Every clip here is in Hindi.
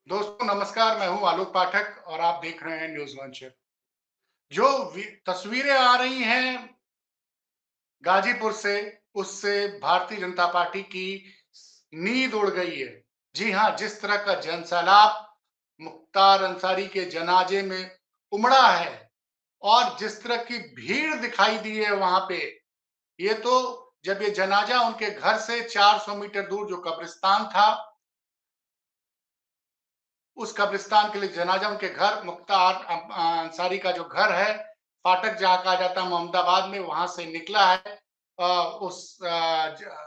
दोस्तों नमस्कार, मैं हूं आलोक पाठक और आप देख रहे हैं न्यूज लॉन्चर। जो तस्वीरें आ रही हैं गाजीपुर से, उससे भारतीय जनता पार्टी की नींद उड़ गई है। जी हां, जिस तरह का जनसैलाब मुख्तार अंसारी के जनाजे में उमड़ा है और जिस तरह की भीड़ दिखाई दी है वहां पे, ये तो जब ये जनाजा उनके घर से 400 मीटर दूर जो कब्रिस्तान था, उस कब्रिस्तान के लिए जनाजा उनके घर मुख्तार अंसारी का जो घर है, फाटक जहाँ कहा जाता है मोहम्मदाबाद में, वहां से निकला है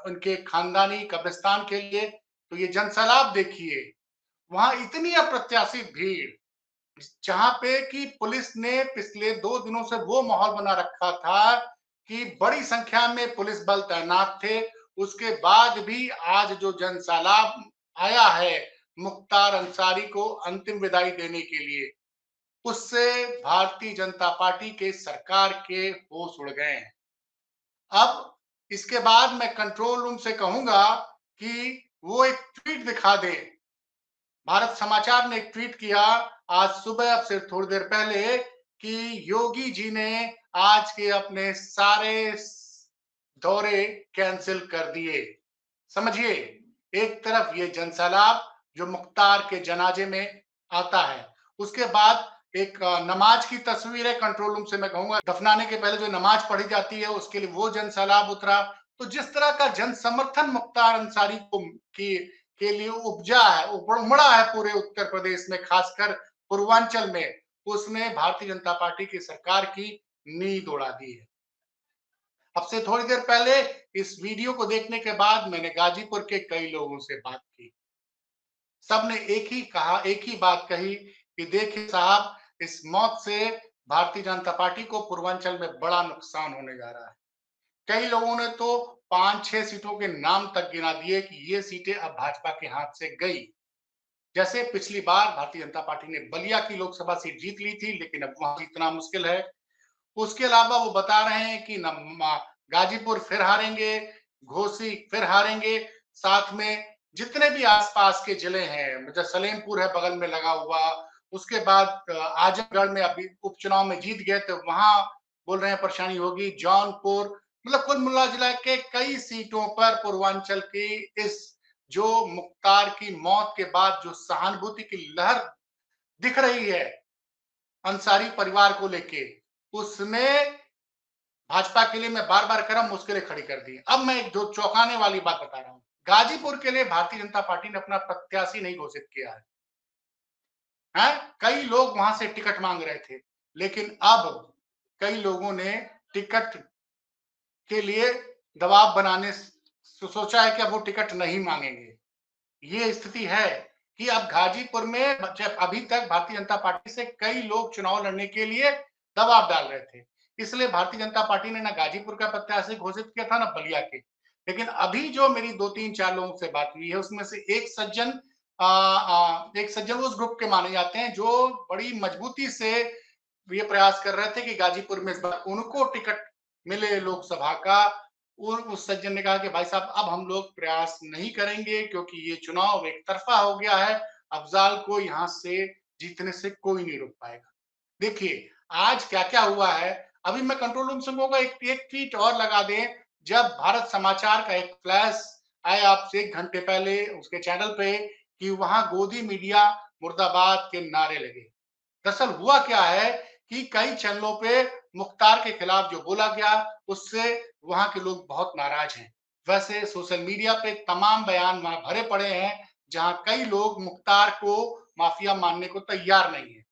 उनके खानदानी कब्रिस्तान के लिए। तो ये जनसैलाब देखिए, वहां इतनी अप्रत्याशित भीड़, जहां पे कि पुलिस ने पिछले 2 दिनों से वो माहौल बना रखा था कि बड़ी संख्या में पुलिस बल तैनात थे। उसके बाद भी आज जो जनसैलाब आया है मुख्तार अंसारी को अंतिम विदाई देने के लिए, उससे भारतीय जनता पार्टी के सरकार के होश उड़ गए हैं। अब इसके बाद मैं कंट्रोल रूम से कहूंगा कि वो एक ट्वीट दिखा दे। भारत समाचार ने एक ट्वीट किया आज सुबह, अब से थोड़ी देर पहले, कि योगी जी ने आज के अपने सारे दौरे कैंसिल कर दिए। समझिए, एक तरफ ये जनसैलाब जो मुख्तार के जनाजे में आता है, उसके बाद एक नमाज की तस्वीर है। कंट्रोल रूम से मैं कहूंगा दफनाने के पहले जो नमाज पढ़ी जाती है उसके लिए वो जनसैलाब उतरा। तो जिस तरह का जन समर्थन मुख्तार अंसारी को की के लिए उपजा है, उमड़ा है पूरे उत्तर प्रदेश में, खासकर पूर्वांचल में, उसने भारतीय जनता पार्टी की सरकार की नींद उड़ा दी है। अब से थोड़ी देर पहले इस वीडियो को देखने के बाद मैंने गाजीपुर के कई लोगों से बात की। सबने एक ही बात कही कि देखिए साहब, इस मौत से भारतीय जनता पार्टी को पूर्वांचल में बड़ा नुकसान होने जा रहा है। कई लोगों ने तो 5-6 सीटों के नाम तक गिना दिए कि ये सीटें अब भाजपा के हाथ से गई। जैसे पिछली बार भारतीय जनता पार्टी ने बलिया की लोकसभा सीट जीत ली थी, लेकिन अब वहां जीतना मुश्किल है। उसके अलावा वो बता रहे हैं कि गाजीपुर फिर हारेंगे, घोसी फिर हारेंगे, साथ में जितने भी आसपास के जिले हैं, जैसे सलेमपुर है बगल में लगा हुआ, उसके बाद आजमगढ़ में अभी उपचुनाव में जीत गए तो वहां बोल रहे हैं परेशानी होगी, जौनपुर, मतलब कुल मिला जिला के कई सीटों पर पूर्वांचल की इस जो मुख्तार की मौत के बाद जो सहानुभूति की लहर दिख रही है अंसारी परिवार को लेके, उसने भाजपा के लिए, मैं बार-बार कह रहा हूं, मुश्किलें खड़ी कर दी। अब मैं एक जो चौंकाने वाली बात बता रहा हूं। गाजीपुर के लिए भारतीय जनता पार्टी ने अपना प्रत्याशी नहीं घोषित किया है। हैं? कई लोग वहां से टिकट मांग रहे थे, लेकिन अब कई लोगों ने टिकट के लिए दबाव बनाने सोचा है कि अब वो टिकट नहीं मांगेंगे। ये स्थिति है कि अब गाजीपुर में जब अभी तक भारतीय जनता पार्टी से कई लोग चुनाव लड़ने के लिए दबाव डाल रहे थे। इसलिए भारतीय जनता पार्टी ने ना गाजीपुर का प्रत्याशी घोषित किया था, ना बलिया के। लेकिन अभी जो मेरी 2-3-4 लोगों से बात हुई है, उसमें से एक सज्जन उस ग्रुप के माने जाते हैं जो बड़ी मजबूती से ये प्रयास कर रहे थे कि गाजीपुर में इस बार उनको टिकट मिले लोकसभा का। उस सज्जन ने कहा कि भाई साहब, अब हम लोग प्रयास नहीं करेंगे क्योंकि ये चुनाव एक तरफा हो गया है। अफजाल को यहाँ से जीतने से कोई नहीं रोक पाएगा। देखिए, आज क्या-क्या हुआ है, अभी मैं कंट्रोल रूम से कहूँगा एक एक ट्वीट और लगा दें। जब भारत समाचार का एक फ्लैश आया आपसे 1 घंटे पहले उसके चैनल पे कि वहाँ गोदी मीडिया मुर्दाबाद के नारे लगे। दरअसल हुआ क्या है कि कई चैनलों पे मुख्तार के खिलाफ जो बोला गया, उससे वहां के लोग बहुत नाराज हैं। वैसे सोशल मीडिया पे तमाम बयान वहां भरे पड़े हैं, जहां कई लोग मुख्तार को माफिया मानने को तैयार नहीं है।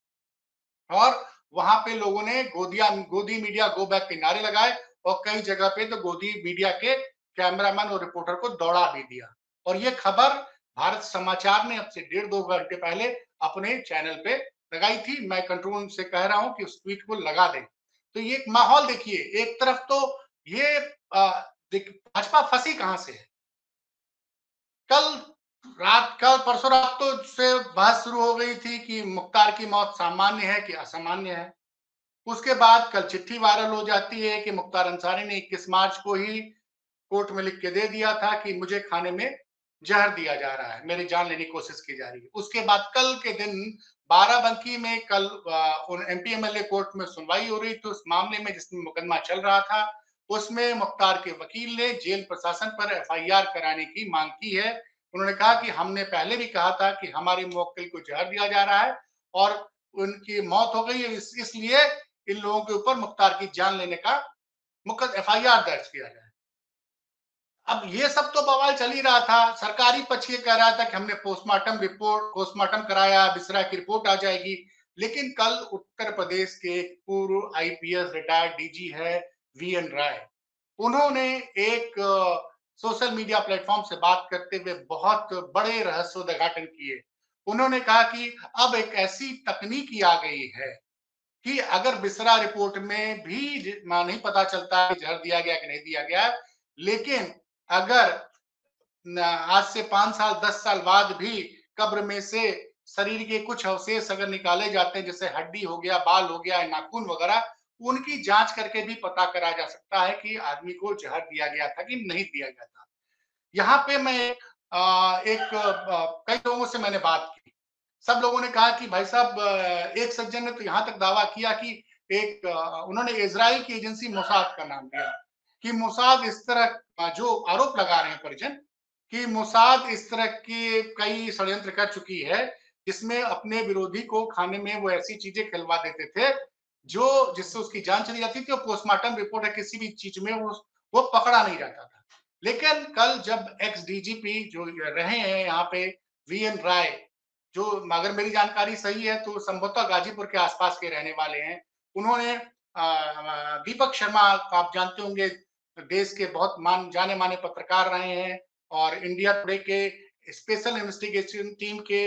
और वहां पे लोगों ने गोदी मीडिया गो बैक के नारे लगाए और कई जगह पे तो गोदी मीडिया के कैमरामैन और रिपोर्टर को दौड़ा भी दिया। और ये खबर भारत समाचार ने अब से 1.5-2 घंटे पहले अपने चैनल पे लगाई थी। मैं कंट्रोल से कह रहा हूं कि उस ट्वीट को लगा दें। तो ये एक माहौल देखिए, एक तरफ तो ये भाजपा फंसी कहां से है। कल कल परसों रात तो से बहस शुरू हो गई थी कि मुख्तार की मौत सामान्य है कि असामान्य है। उसके बाद कल चिट्ठी वायरल हो जाती है कि मुख्तार अंसारी ने 21 मार्च को ही कोर्ट में लिख के दे दिया था कि मुझे खाने में जहर दिया जा रहा है, मेरी जान लेने की कोशिश की जा रही है। उसके बाद कल के दिन बाराबंकी में कल एमपी एमएलए कोर्ट में सुनवाई हो रही थी उस मामले में जिसमें मुकदमा चल रहा था। उसमें मुख्तार के वकील ने जेल प्रशासन पर एफआईआर कराने की मांग की है। उन्होंने कहा कि हमने पहले भी कहा था कि हमारे मुवक्किल को जहर दिया जा रहा है और उनकी मौत हो गई है, इसलिए इन लोगों के ऊपर मुख्तार की जान लेने का एफआईआर दर्ज किया जाए। अब ये सब तो बवाल चल ही रहा था। सरकारी पक्ष ये कह रहा था कि हमने पोस्टमार्टम कराया, बिसरा की रिपोर्ट आ जाएगी। लेकिन कल उत्तर प्रदेश के पूर्व आईपीएस रिटायर्ड डीजी है वीएन राय। उन्होंने एक सोशल मीडिया प्लेटफॉर्म से बात करते हुए बहुत बड़े रहस्योद्घाटन किए। उन्होंने कहा कि अब एक ऐसी तकनीक आ गई है कि अगर बिसरा रिपोर्ट में भी नहीं पता चलता है जहर दिया गया कि नहीं दिया गया, लेकिन अगर आज से 5 साल 10 साल बाद भी कब्र में से शरीर के कुछ अवशेष अगर निकाले जाते हैं, जैसे हड्डी हो गया, बाल हो गया, नाखून वगैरह, उनकी जांच करके भी पता करा जा सकता है कि आदमी को जहर दिया गया था कि नहीं दिया गया था। यहाँ पे मैं कई लोगों से मैंने बात की। सब लोगों ने कहा कि भाई साहब, एक सज्जन ने तो यहाँ तक दावा किया कि उन्होंने इज़राइल की एजेंसी मोसाद का नाम लिया कि मोसाद इस तरह जो आरोप लगा रहे हैं परिजन कि मोसाद इस तरह के कई षड्यंत्र कर चुकी है, जिसमें अपने विरोधी को खाने में वो ऐसी चीजें खिलवा देते थे, जो जिससे उसकी जान चली जाती थी और पोस्टमार्टम रिपोर्ट या किसी भी चीज में वो पकड़ा नहीं जाता था। लेकिन कल जब एक्स डीजीपी जो रहे हैं यहाँ पे वीएन राय, जो अगर मेरी जानकारी सही है तो संभवतः गाजीपुर के आसपास के रहने वाले हैं। उन्होंने दीपक शर्मा, आप जानते होंगे, देश के बहुत जाने माने पत्रकार रहे हैं और इंडिया टुडे के स्पेशल इन्वेस्टिगेशन टीम के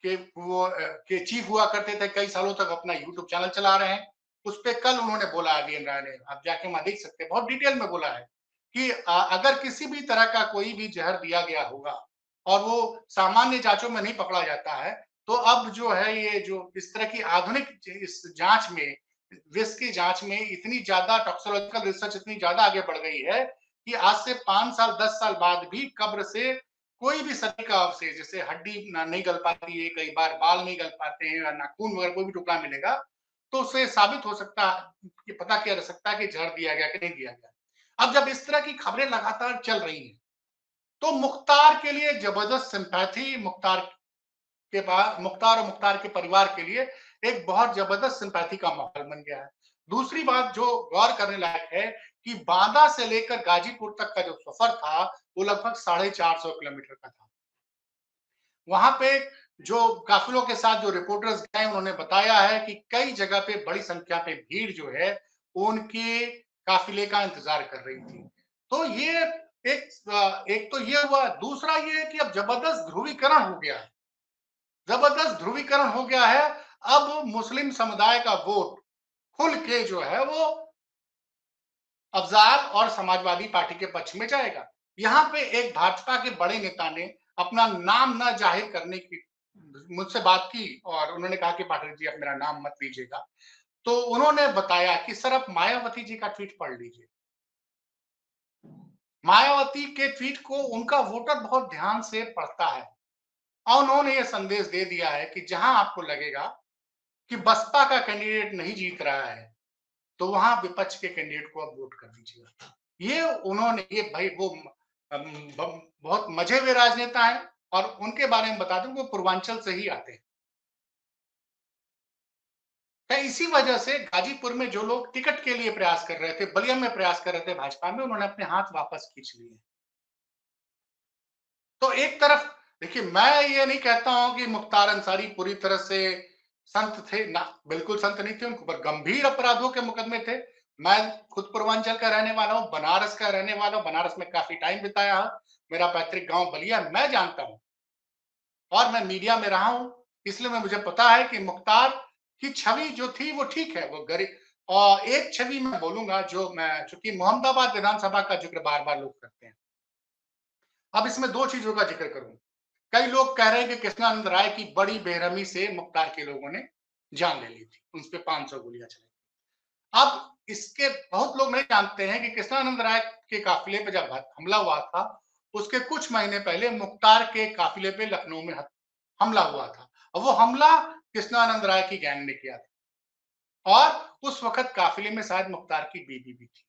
चीफ हुआ करते थे, कई सालों तक अपना यूट्यूब चैनल चला रहे हैं। उस पे कल उन्होंने बोला है वीएन राय ने, आप जाके वहां देख सकते हैं, बहुत डिटेल में बोला है कि अगर किसी भी तरह का कोई भी जहर दिया गया होगा और वो सामान्य जांचों में नहीं पकड़ा जाता है, तो अब जो है ये जो इस तरह की आधुनिक इस जांच में, विष की जांच में इतनी ज्यादा टॉक्सिकोलॉजिकल रिसर्च इतनी ज्यादा आगे बढ़ गई है कि आज से 5 साल 10 साल बाद भी कब्र से कोई भी शरीर का अवशेष, जैसे हड्डी नहीं गल पाती है, कई बार बाल नहीं गल पाते हैं या नाखून वगैरह कोई भी टुकड़ा मिलेगा, तो उससे साबित हो सकता है कि पता किया जा सकता है कि जहर दिया गया कि नहीं दिया गया। अब जब इस तरह की खबरें लगातार चल रही हैं, तो मुख्तार के लिए जबरदस्त सिंपैथी, मुख्तार और मुख्तार के परिवार के लिए एक बहुत जबरदस्त सिंपैथी का माहौल बन गया है। दूसरी बात जो गौर करने लायक है कि बांदा से लेकर गाजीपुर तक का जो सफर था, वो लगभग 450 किलोमीटर का था। वहां पे जो काफिलों के साथ जो रिपोर्टर्स गए, उन्होंने बताया है कि कई जगह पे बड़ी संख्या पे भीड़ जो है उनके काफिले का इंतजार कर रही थी। तो ये एक तो ये हुआ, दूसरा ये है कि अब जबरदस्त ध्रुवीकरण हो गया है। जबरदस्त ध्रुवीकरण हो गया है। अब मुस्लिम समुदाय का वोट खुल के जो है वो अफजाल और समाजवादी पार्टी के पक्ष में जाएगा। यहाँ पे एक भाजपा के बड़े नेता ने अपना नाम न जाहिर करने की मुझसे बात की और उन्होंने कहा कि पाठक जी, आप मेरा नाम मत लीजिएगा। तो उन्होंने बताया कि सर, आप मायावती जी का ट्वीट पढ़ लीजिए। मायावती के ट्वीट को उनका वोटर बहुत ध्यान से पढ़ता है और उन्होंने ये संदेश दे दिया है कि जहां आपको लगेगा कि बसपा का कैंडिडेट नहीं जीत रहा है, तो वहां विपक्ष के कैंडिडेट को आप वोट कर दीजिएगा। ये भाई वो बहुत मजे हुए राजनेता हैं और उनके बारे में बता दूं, वो पूर्वांचल से ही आते हैं। तो इसी वजह से गाजीपुर में जो लोग टिकट के लिए प्रयास कर रहे थे, बलिया में प्रयास कर रहे थे भाजपा में, उन्होंने अपने हाथ वापस खींच लिए। तो एक तरफ देखिए, मैं ये नहीं कहता हूं कि मुख्तार अंसारी पूरी तरह से संत थे ना, बिल्कुल संत नहीं थे, उनके ऊपर गंभीर अपराधों के मुकदमे थे। मैं खुद पूर्वांचल का रहने वाला हूं, बनारस का रहने वाला हूं, बनारस में काफी टाइम बिताया है, मेरा पैतृक गांव बलिया, मैं जानता हूं और मैं मीडिया में रहा हूं, इसलिए मैं मुझे पता है कि मुख्तार की छवि जो थी वो ठीक है, वो गरीब। और एक छवि मैं बोलूंगा, जो मैं चूंकि मोहम्मदाबाद विधानसभा का जिक्र बार बार लोग करते हैं, अब इसमें दो चीजों का जिक्र करूं। कई लोग कह रहे हैं कि कृष्णानंद राय की बड़ी बेरहमी से मुख्तार के लोगों ने जान ले ली थी, उन पे 500 गोलियां चलाई। अब इसके बहुत लोग नहीं जानते हैं कि कृष्णानंद राय के काफिले पे जब हमला हुआ था, उसके कुछ महीने पहले मुख्तार के काफिले पे लखनऊ में हमला हुआ था। और वो हमला कृष्णानंद राय की गैंग ने किया था और उस वक़्त काफिले में शायद मुख्तार की बीवी भी थी।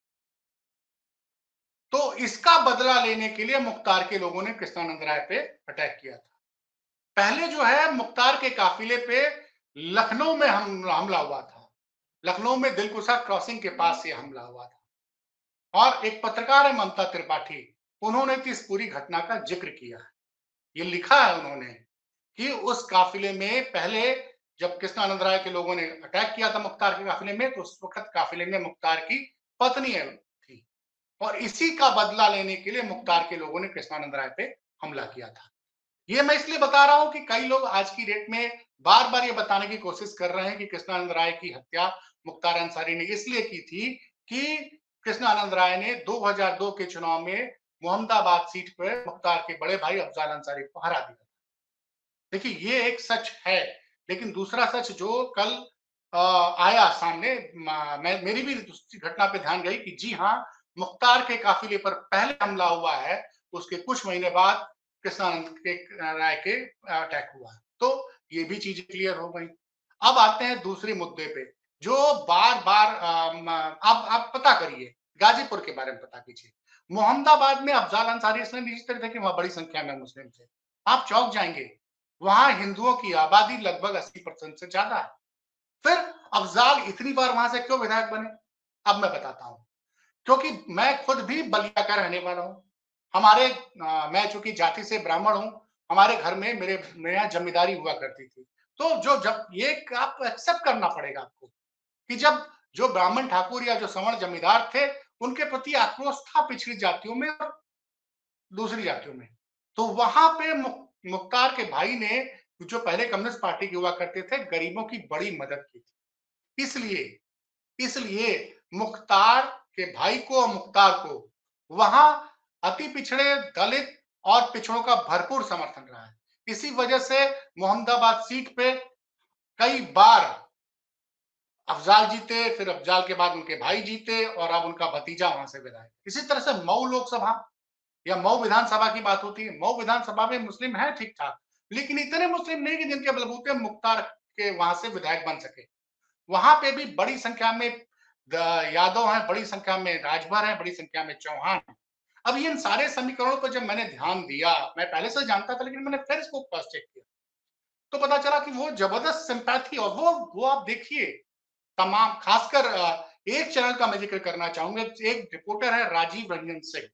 तो इसका बदला लेने के लिए मुख्तार के लोगों ने कृष्णानंद राय पे अटैक किया था। पहले जो है मुख्तार के काफिले पे लखनऊ में हमला हुआ था। लखनऊ में दिलकुशा क्रॉसिंग के पास ये हमला हुआ था। और एक पत्रकार है ममता त्रिपाठी, उन्होंने तो इस पूरी घटना का ज़िक्र किया है। ये लिखा है उन्होंने कि उस काफिले में पहले जब कृष्णानंद राय के लोगों ने अटैक किया था मुख्तार के काफिले में, तो उस वक़्त काफिले में मुख्तार की पत्नी थी और इसी का बदला लेने के लिए मुख्तार के लोगों ने कृष्णानंद राय पे हमला किया था। ये मैं इसलिए बता रहा हूँ कि कई लोग आज की डेट में बार-बार ये बताने की कोशिश कर रहे हैं कि कृष्णानंद राय की हत्या मुख्तार अंसारी ने इसलिए की थी कि कृष्णानंद राय ने 2002 के चुनाव में मोहम्मदाबाद सीट पे मुख्तार के बड़े भाई अफजाल अंसारी को हरा दिया। देखिए ये एक सच है, लेकिन दूसरा सच जो कल आया सामने मैं मेरी भी उस घटना पे ध्यान गई कि जी हाँ, मुख्तार के काफिले पर पहले हमला हुआ है, उसके कुछ महीने बाद कृष्णानंद के राय के अटैक हुआ है। तो ये भी चीज़ें क्लियर हो गई। अब आते हैं दूसरे मुद्दे पे, जो बार-बार आप पता करिए, गाज़ीपुर के बारे में पता कीजिए। मोहम्मदाबाद में अफज़ाल अंसारी इसलिए निश्चित थे कि वहाँ बड़ी संख्या में मुस्लिम थे। आप चौंक जाएँगे, वहाँ हिंदुओं की आबादी लगभग 80% से ज़्यादा है। फिर अफ़ज़ाल इतनी बार वहाँ से क्यों विधायक बने? अब मैं बताता हूँ। क्योंकि मैं खुद भी बलिया का रहने वाला हूँ। हमारे मैं चूँकि जाति से ब्राह्मण हूँ, हमारे घर में मेरे यहाँ ज़मींदारी हुआ करती थी। तो जो जब ये आप एक्सेप्ट करना पड़ेगा आपको कि जब जो ब्राह्मण ठाकुर या जो सवर्ण जमींदार थे, उनके प्रति आक्रोश था पिछड़ी जातियों में और दूसरी जातियों में। तो वहाँ पे मुख्तार के भाई ने जो पहले कम्युनिस्ट पार्टी के हुआ करते थे, गरीबों की बड़ी मदद की थी। इसलिए मुख्तार के भाई को और मुख्तार को वहां अति पिछड़े दलित और पिछड़ों का भरपूर समर्थन रहा है। इसी वजह से मोहम्मदाबाद सीट पे कई बार अफजाल जीते, फिर अफजाल के बाद उनके भाई जीते और अब उनका भतीजा वहां से विधायक। इसी तरह से मऊ लोकसभा या मऊ विधानसभा की बात होती है। मऊ विधानसभा में मुस्लिम है ठीक ठाक, लेकिन इतने मुस्लिम नहीं कि जिनके बलबूते मुख्तार के वहां से विधायक बन सके। वहां पे भी बड़ी संख्या में यादव हैं, बड़ी संख्या में राजभर हैं, बड़ी संख्या में चौहान हैं। अब इन सारे समीकरणों पर जब मैंने ध्यान दिया, मैं पहले से जानता था लेकिन मैंने फिर इसको क्रॉस चेक किया, तो पता चला कि वो जबरदस्त सिंपैथी और वो आप देखिए तमाम खासकर एक चैनल का मैं जिक्र करना चाहूंगा। एक रिपोर्टर है राजीव रंजन सिंह।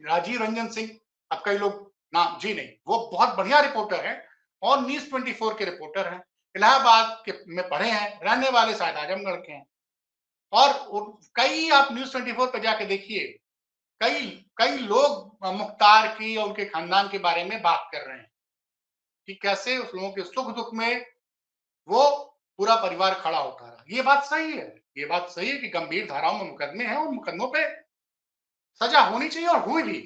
राजीव रंजन सिंह, अब कई लोग नाम जी नहीं, वो बहुत बढ़िया रिपोर्टर है और न्यूज़ 24 के रिपोर्टर हैं। इलाहाबाद के में पढ़े हैं, रहने वाले शायद आजमगढ़ के हैं और कई आप न्यूज़ 24 पे जाके देखिए, कई कई लोग मुख्तार की और उनके खानदान के बारे में बात कर रहे हैं कि कैसे उस लोगों के सुख-दुख में वो पूरा परिवार खड़ा होता रहा। ये बात सही है, ये बात सही है कि गंभीर धाराओं में मुकदमे हैं और मुकदमों पे सजा होनी चाहिए और हुई भी।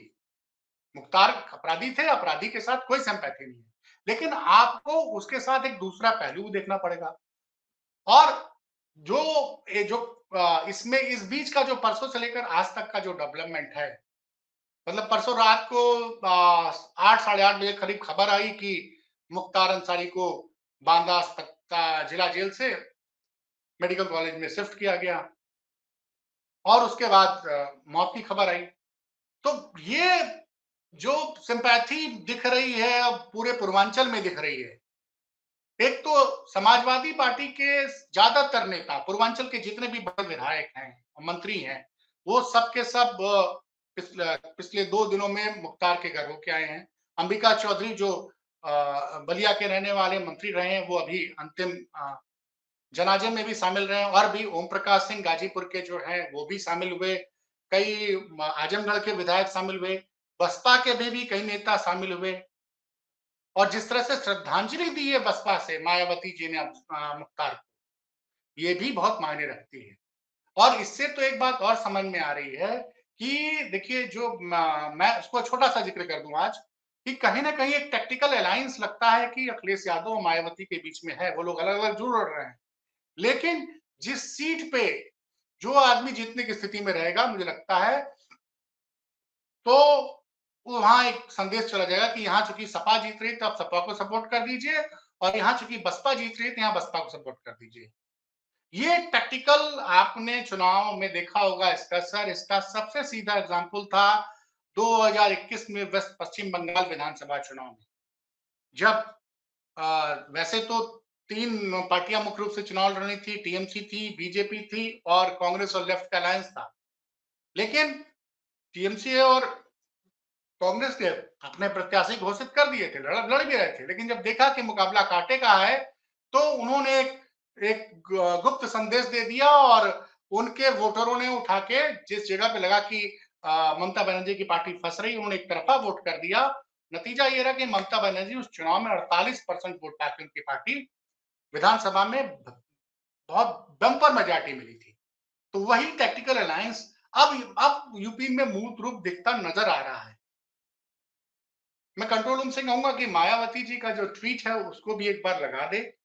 मुख्तार अपराधी थे, अपराधी के साथ कोई सिम्पैथी नहीं है। लेकिन आपको उसके साथ एक दूसरा पहलू देखना पड़ेगा और जो ये जो इसमें इस बीच का जो परसों से लेकर आज तक का जो डेवलपमेंट है, मतलब परसों रात को 8 साढ़े 8 बजे करीब खबर आई कि मुख्तार अंसारी को बांदा जिला जेल से मेडिकल कॉलेज में शिफ्ट किया गया और उसके बाद मौत की खबर आई। तो ये जो सिम्पैथी दिख रही है अब पूरे पूर्वांचल में दिख रही है। एक तो समाजवादी पार्टी के ज्यादातर नेता पूर्वांचल के जितने भी बड़े विधायक हैं, मंत्री हैं, वो सब के सब पिछले 2 दिनों में मुख्तार के घर होके आए हैं। अंबिका चौधरी जो बलिया के रहने वाले मंत्री रहे हैं, वो अभी अंतिम जनाजे में भी शामिल रहे और भी ओम प्रकाश सिंह गाजीपुर के जो हैं वो भी शामिल हुए। कई आजमगढ़ के विधायक शामिल हुए, बसपा के भी कई नेता शामिल हुए और जिस तरह से श्रद्धांजलि दी है बसपा से मायावती जी ने मुख्तार को, ये भी बहुत मायने रखती है। और इससे तो एक बात और समझ में आ रही है कि देखिए जो मैं उसको छोटा-सा ज़िक्र कर दूँ आज कि कहीं न कहीं एक टैक्टिकल अलायंस लगता है कि अखिलेश यादव और मायावती के बीच में है, वो लोग अलग-अलग जुड़ रहे हैं। लेकिन जिस सीट पे जो आदमी जीतने की स्थिति में रहेगा मुझे लगता है तो वो वहाँ एक संदेश चला जाएगा कि यहाँ चूँकि सपा जीत रही है तो आप सपा को सपोर्ट कर दीजिए और यहाँ चूँकि बसपा जीत रही है तो यहाँ बसपा को सपोर्ट कर दीजिए। ये टैक्टिकल आपने चुनाव में देखा होगा इसका सर, इसका सबसे सीधा एग्ज़ाम्पल था 2021 में वेस्ट पश्चिम बंगाल विधानसभा चुनाव में। जब वैसे तो 3 पार्टियाँ मुख्य रूप से चुनाव लड़ रही थी, टीएमसी थी, बीजेपी थी और कांग्रेस और लेफ्ट का अलायंस था। लेकिन टीएमसी और कांग्रेस ने अपने प्रत्याशी घोषित कर दिए थे, लड़ भी रहे थे, लेकिन जब देखा कि मुकाबला कांटे का है, तो उन्होंने एक गुप्त संदेश दे दिया और उनके वोटरों ने उठा के जिस जगह पे लगा कि ममता बनर्जी की पार्टी फंस रही, उन्होंने एक तरफा वोट कर दिया। नतीजा ये रहा कि ममता बनर्जी उस चुनाव में 48% वोट पाके उनकी पार्टी विधानसभा में बहुत बम्पर मेजॉरिटी मिली थी। तो वही टैक्टिकल अलायंस अब यूपी में मूल रूप दिखता नजर आ रहा है। मैं कंट्रोल रूम से कहूंगा कि मायावती जी का जो ट्वीट है उसको भी एक बार लगा दे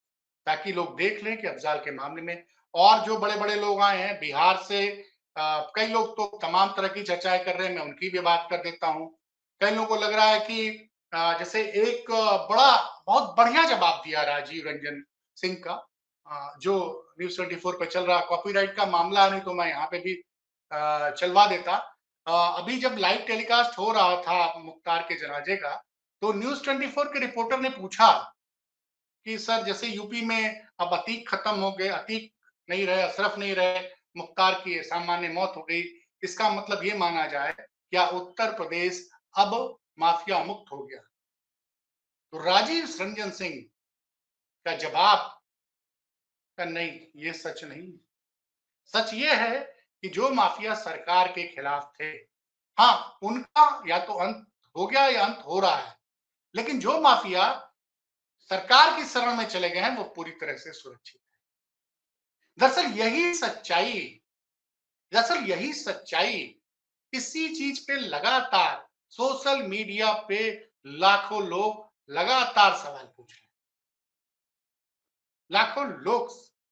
ताकि लोग देख लें कि अफजाल के मामले में और जो बड़े-बड़े लोग आए हैं बिहार से कई लोग तो तमाम तरह की चर्चाएं कर रहे हैं, मैं उनकी भी बात कर देता हूं। कई लोगों को लग रहा है कि जैसे एक बड़ा बहुत बढ़िया जवाब दिया राजीव रंजन सिंह का जो न्यूज 24 पे चल रहा कॉपीराइट का मामला है, नहीं तो मैं यहाँ पे भी चलवा देता। अभी जब लाइव टेलीकास्ट हो रहा था मुख्तार के जनाजे का, तो न्यूज 24 के रिपोर्टर ने पूछा कि सर जैसे यूपी में अब अतीक खत्म हो गए, अतीक नहीं रहे, अशरफ नहीं रहे, मुख्तार की सामान्य मौत हो गई, इसका मतलब ये माना जाए क्या उत्तर प्रदेश अब माफिया मुक्त हो गया? तो राजीव रंजन सिंह का जवाब का नहीं, ये सच नहीं। सच ये है कि जो माफिया सरकार के खिलाफ थे, हाँ, उनका या तो अंत हो गया या अंत हो रहा है। लेकिन जो माफिया सरकार की शरण में चले गए हैं, वो पूरी तरह से सुरक्षित है। दरअसल यही सच्चाई किसी चीज पे लगातार सोशल मीडिया पे लाखों लोग लगातार सवाल पूछ रहे हैं। लाखों लोग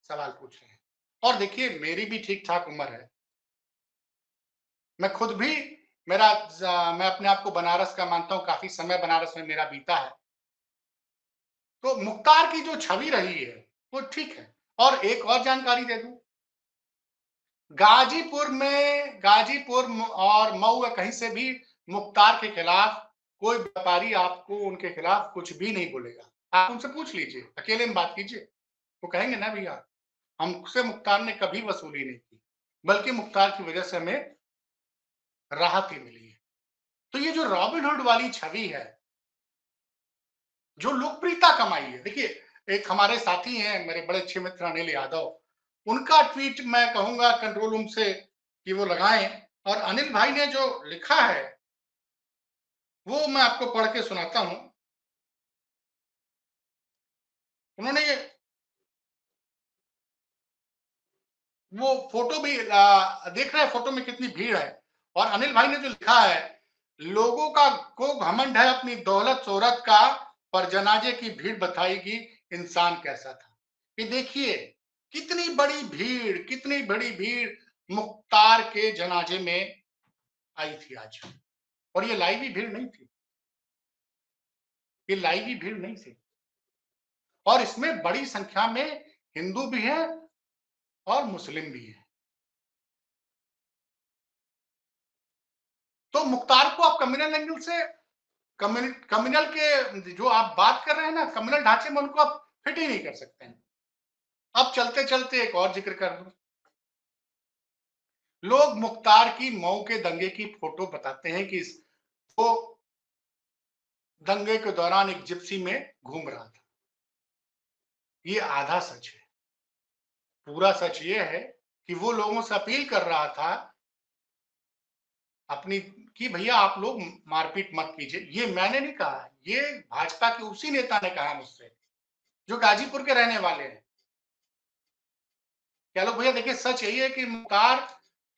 सवाल पूछ रहे हैं। और देखिए मेरी भी ठीक-ठाक उम्र है। मैं खुद भी मैं अपने आप को बनारस का मानता हूँ, काफ़ी समय बनारस में मेरा बीता है। तो मुख्तार की जो छवि रही है, वो ठीक है। और एक और जानकारी दे दूँ, गाजीपुर और मऊ या कहीं से भी मुख्तार के खिलाफ कोई व्यापारी आपको उनके खिलाफ कुछ भी नहीं बोलेगा। आप उनसे पूछ लीजिए, अकेले में बात कीजिए। वो कहेंगे ना भैया, हमसे मुख्तार ने कभी वसूली नहीं की, बल्कि मुख्तार की वजह से हमें राहत ही मिली है। तो ये जो रॉबिन हुड वाली छवि है, जो लोकप्रियता कमाई है, देखिए एक हमारे साथी हैं, मेरे बड़े अच्छे मित्र अनिल यादव, उनका ट्वीट मैं कहूँगा कंट्रोल रूम से कि वो लगाएँ और अनिल भाई ने जो लिखा है, वो मैं आपको पढ़ के सुनाता हूँ। उन्होंने ये वो फ़ोटो भी देख रहे हैं फ़ोटो में कितनी भीड़ है और अनिल भाई ने जो लिखा है, लोगों का को घमंड है अपनी दौलत शोहरत का, पर जनाजे की भीड़ बताएगी इंसान कैसा था। ये देखिए, कितनी बड़ी भीड़ मुख्तार के जनाजे में आई थी आज और ये लाइव भीड़ नहीं थी, ये लाइव भीड़ नहीं थी और इसमें बड़ी संख्या में हिंदू भी हैं और मुस्लिम भी हैं। तो मुख्तार को आप कम्युनल एंगल से कम्युनल के जो आप बात कर रहे हैं ना, कम्युनल ढांचे में उनको आप फिट ही नहीं कर सकते हैं। अब चलते-चलते एक और ज़िक्र कर दूँ। लोग मुख्तार की मऊ के दंगे की फ़ोटो बताते हैं कि वो दंगे के दौरान एक जिप्सी में घूम रहा था। ये आधा सच है। पूरा सच ये है कि वो लोगों से अपील कर रहा था अपनी कि भैया आप लोग मारपीट मत कीजिए। ये मैंने नहीं कहा, ये भाजपा के उसी नेता ने कहा मुझसे, जो गाजीपुर के रहने वाले हैं। कह लो भैया देखिए सच यही है कि मुख्तार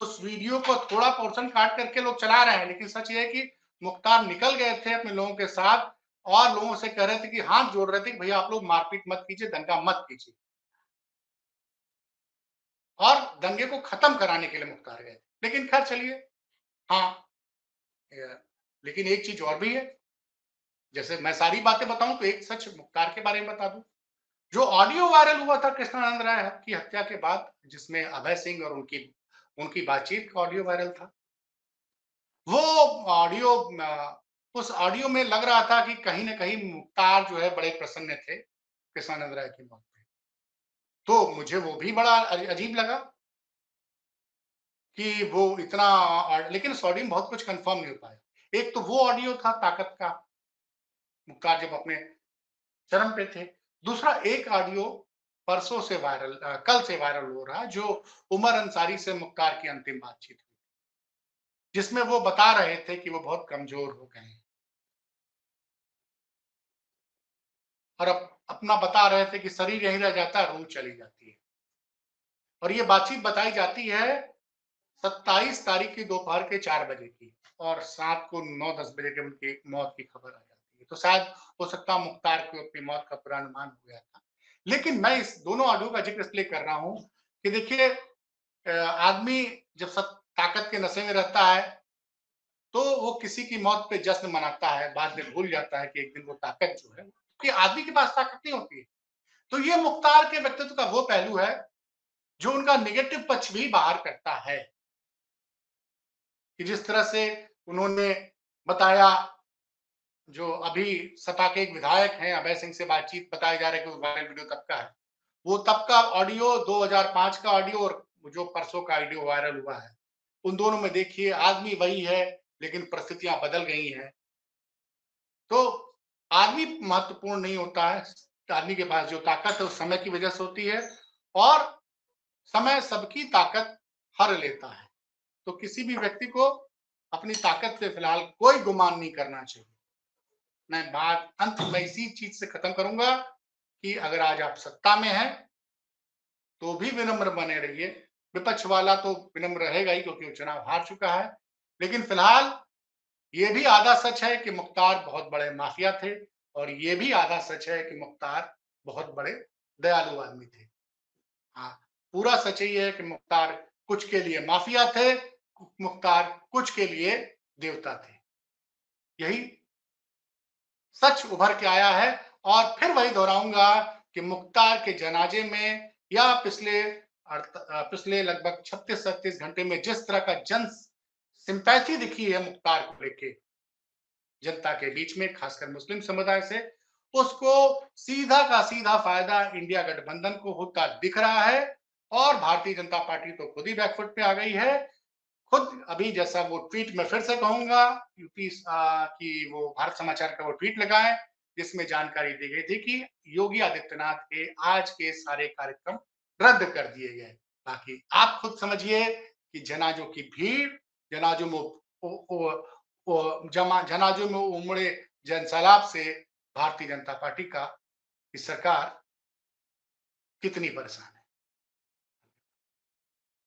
उस वीडियो को थोड़ा पोर्शन काट करके लोग चला रहे हैं, लेकिन सच ये है कि मुख्तार निकल गए थे अपने लोगों के साथ और लोगों से कह रहे थे कि हाथ जोड़ रहे थे कि भैया आप लोग मारपीट मत कीजिए, दंगा मत कीजिए और दंगे को खत्म कराने के लिए मुख्तार गए। लेकिन खैर चलिए, हाँ, लेकिन एक चीज और भी है, जैसे मैं सारी बातें बताऊं तो एक सच मुख्तार के बारे में बता दूं। जो ऑडियो वायरल हुआ था कृष्णानंद राय की हत्या के बाद, जिसमें अभय सिंह और उनकी उनकी बातचीत का ऑडियो वायरल था, वो ऑडियो उस ऑडियो में लग रहा था कि कहीं न कहीं मुख्तार जो है बड़े प्रसन्न थे कृष्णानंद राय की मौत पे। तो मुझे वो भी बड़ा अजीब लगा कि वो इतना लेकिन उस ऑडियो में बहुत कुछ कन्फर्म नहीं हो पाया। एक तो वो ऑडियो था ताकत का, मुख्तार जब अपने चरम पे थे। दूसरा एक ऑडियो परसों से वायरल कल से वायरल हो रहा है, जो उमर अंसारी से मुख्तार की अंतिम बातचीत हुई, जिसमें वो बता रहे थे कि वो बहुत कमज़ोर हो गए हैं और अपना बता रहे थे कि शरीर यहीं रह जाता है, रूह चली जाती है। और ये बातचीत बताई जाती है 27 तारीख की दोपहर के 4 बजे की, और रात को 9-10 बजे के उनकी मौत की खबर आ जाती है। तो शायद हो सकता है मुख्तार को अपनी मौत का पूर्वानुमान हो गया था। लेकिन मैं इस दोनों ऑडियो का ज़िक्र इसलिए कर रहा हूँ कि देखिए आदमी जब सब ताकत के नशे में रहता है, तो वो किसी की मौत पे जश्न मनाता है, बाद में भूल जाता है कि एक दिन वो ताकत जो है, कि आदमी के पास ताकत नहीं होती है। तो ये मुख्तार के व्यक्तित्व का वो पहलू है, जो उनका नेगेटिव पक्ष भी बाहर करता है, कि जिस तरह से उन्होंने बताया, जो अभी सपा के एक विधायक हैं, अभय सिंह से बातचीत बताया जा रहा है कि वो वायरल वीडियो तब का है। वो तब का ऑडियो 2005 का ऑडियो और जो परसों का ऑडियो वायरल हुआ है, उन दोनों में देखिए आदमी वही है, लेकिन परिस्थितियाँ बदल गई हैं। तो आदमी महत्वपूर्ण नहीं होता है, आदमी के पास जो ताकत है, वो समय की वजह से होती है, और समय सबकी ताकत हर लेता है। तो किसी भी व्यक्ति को अपनी ताकत पे फिलहाल कोई गुमान नहीं करना चाहिए। मैं बात अंत में इसी चीज़ से खत्म करूँगा कि अगर आज आप सत्ता में हैं, तो भी विनम्र बने रहिए। विपक्ष वाला तो विनम्र रहेगा ही, क्योंकि वो चुनाव हार चुका है। लेकिन फिलहाल ये भी आधा सच है कि मुख्तार बहुत बड़े माफिया थे, और ये भी आधा सच है कि मुख्तार बहुत बड़े दयालु आदमी थे। हाँ, पूरा सच यही है कि मुख्तार कुछ के लिए माफिया थे, मुख्तार कुछ के लिए देवता थे। यही सच उभर के आया है, और फिर वही दोहराऊँगा कि मुख्तार के जनाजे में या पिछले लगभग 36-37 घंटे में जिस तरह का सिम्पैथी दिखी है मुख्तार को लेके जनता के बीच में, खासकर मुस्लिम समुदाय से, उसको सीधा का सीधा फायदा इंडिया गठबंधन को होता दिख रहा है, और भारतीय जनता पार्टी तो खुद ही बैकफुट पे आ गई है। खुद अभी जैसा वो ट्वीट मैं फिर से कहूँगा, यूपी की वो भारत समाचार का वो ट्वीट लगाएँ, जिसमें जानकारी दी गई थी कि योगी आदित्यनाथ के आज के सारे कार्यक्रम रद्द कर दिए गए। बाकी आप खुद समझिए कि जनाजों की भीड़, जनाजों में ओ ओ ओ जनाजों में उमड़े जनसैलाब से भारतीय जनता पार्टी की सरकार कितनी परेशान है।